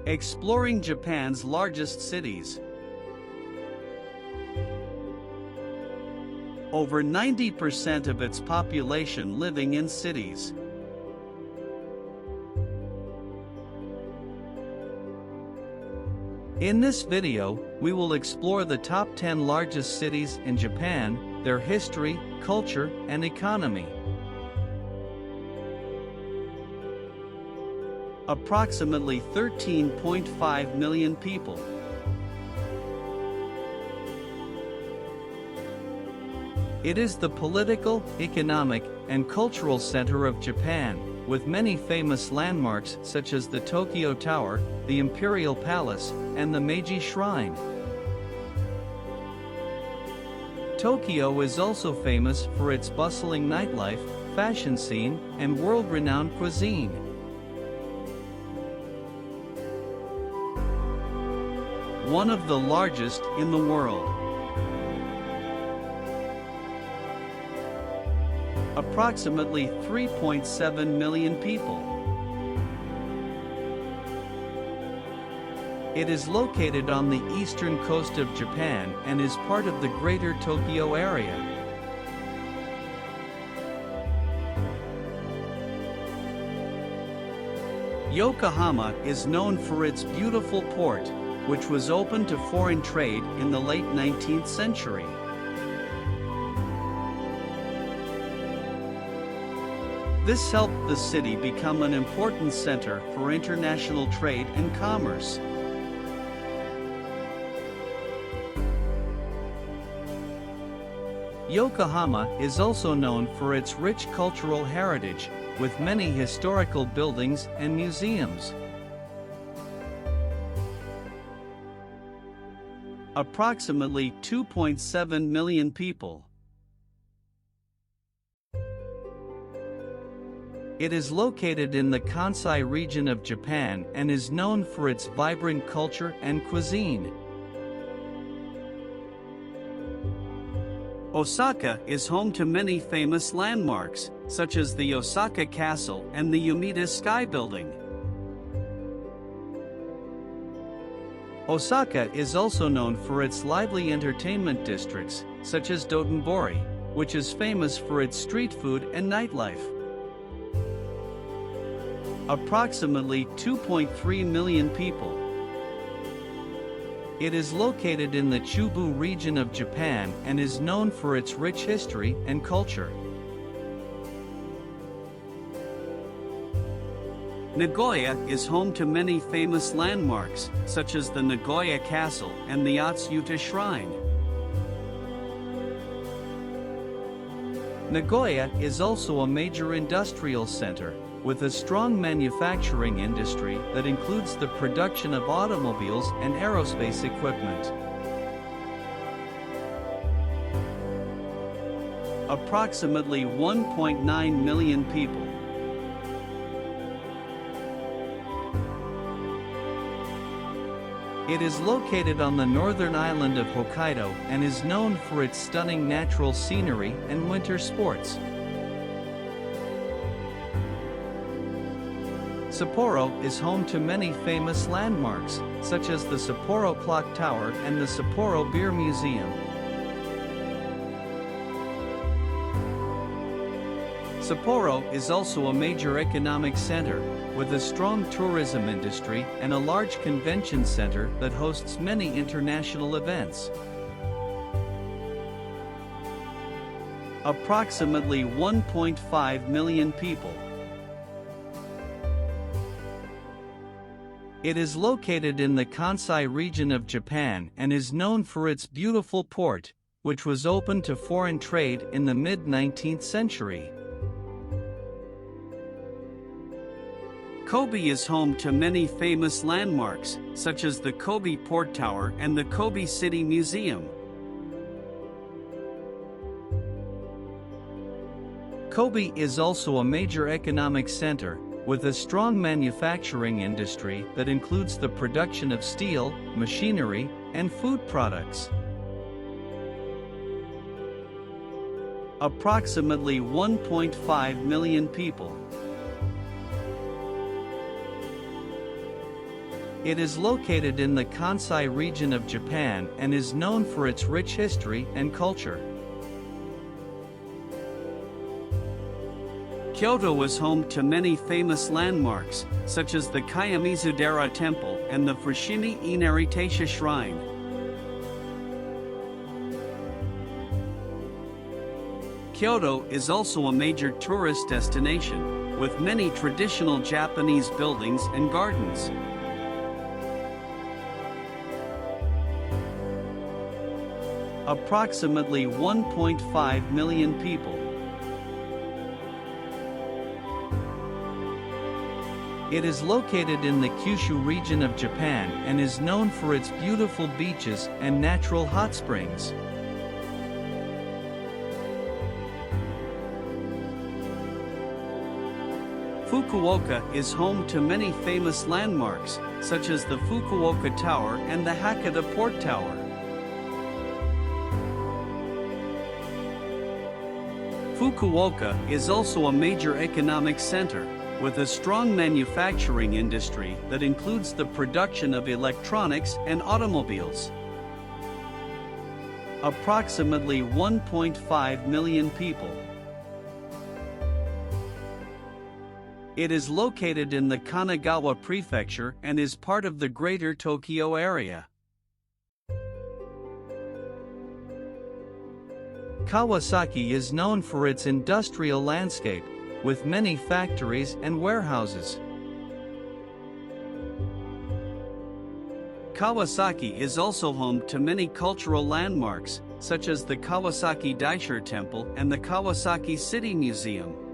Exploring Japan's largest cities. Over 90% of its population living in cities. In this video, we will explore the top 10 largest cities in Japan, their history, culture, and economy. Approximately 13.5 million people. It is the political, economic, and cultural center of Japan, with many famous landmarks such as the Tokyo Tower, the Imperial Palace, and the Meiji Shrine. Tokyo is also famous for its bustling nightlife, fashion scene, and world-renowned cuisine. One of the largest in the world. Approximately 3.7 million people. It is located on the eastern coast of Japan and is part of the Greater Tokyo area. Yokohama is known for its beautiful port, which was open to foreign trade in the late 19th century. This helped the city become an important center for international trade and commerce. Yokohama is also known for its rich cultural heritage, with many historical buildings and museums. Approximately 2.7 million people. It is located in the Kansai region of Japan and is known for its vibrant culture and cuisine. Osaka is home to many famous landmarks, such as the Osaka Castle and the Umeda Sky Building. Osaka is also known for its lively entertainment districts, such as Dotonbori, which is famous for its street food and nightlife. Approximately 2.3 million people. It is located in the Chubu region of Japan and is known for its rich history and culture. Nagoya is home to many famous landmarks, such as the Nagoya Castle and the Atsuta Shrine. Nagoya is also a major industrial center, with a strong manufacturing industry that includes the production of automobiles and aerospace equipment. Approximately 1.9 million people. It is located on the northern island of Hokkaido and is known for its stunning natural scenery and winter sports. Sapporo is home to many famous landmarks, such as the Sapporo Clock Tower and the Sapporo Beer Museum. Sapporo is also a major economic center, with a strong tourism industry and a large convention center that hosts many international events. Approximately 1.5 million people. It is located in the Kansai region of Japan and is known for its beautiful port, which was open to foreign trade in the mid-19th century. Kobe is home to many famous landmarks, such as the Kobe Port Tower and the Kobe City Museum. Kobe is also a major economic center, with a strong manufacturing industry that includes the production of steel, machinery, and food products. Approximately 1.5 million people. It is located in the Kansai region of Japan and is known for its rich history and culture. Kyoto is home to many famous landmarks, such as the Kiyomizudera Temple and the Fushimi Inari Taisha Shrine. Kyoto is also a major tourist destination, with many traditional Japanese buildings and gardens. Approximately 1.5 million people. It is located in the Kyushu region of Japan and is known for its beautiful beaches and natural hot springs. Fukuoka is home to many famous landmarks, such as the Fukuoka Tower and the Hakata Port Tower. Fukuoka is also a major economic center, with a strong manufacturing industry that includes the production of electronics and automobiles. Approximately 1.5 million people. It is located in the Kanagawa Prefecture and is part of the Greater Tokyo area. Kawasaki is known for its industrial landscape, with many factories and warehouses. Kawasaki is also home to many cultural landmarks, such as the Kawasaki Daisher Temple and the Kawasaki City Museum.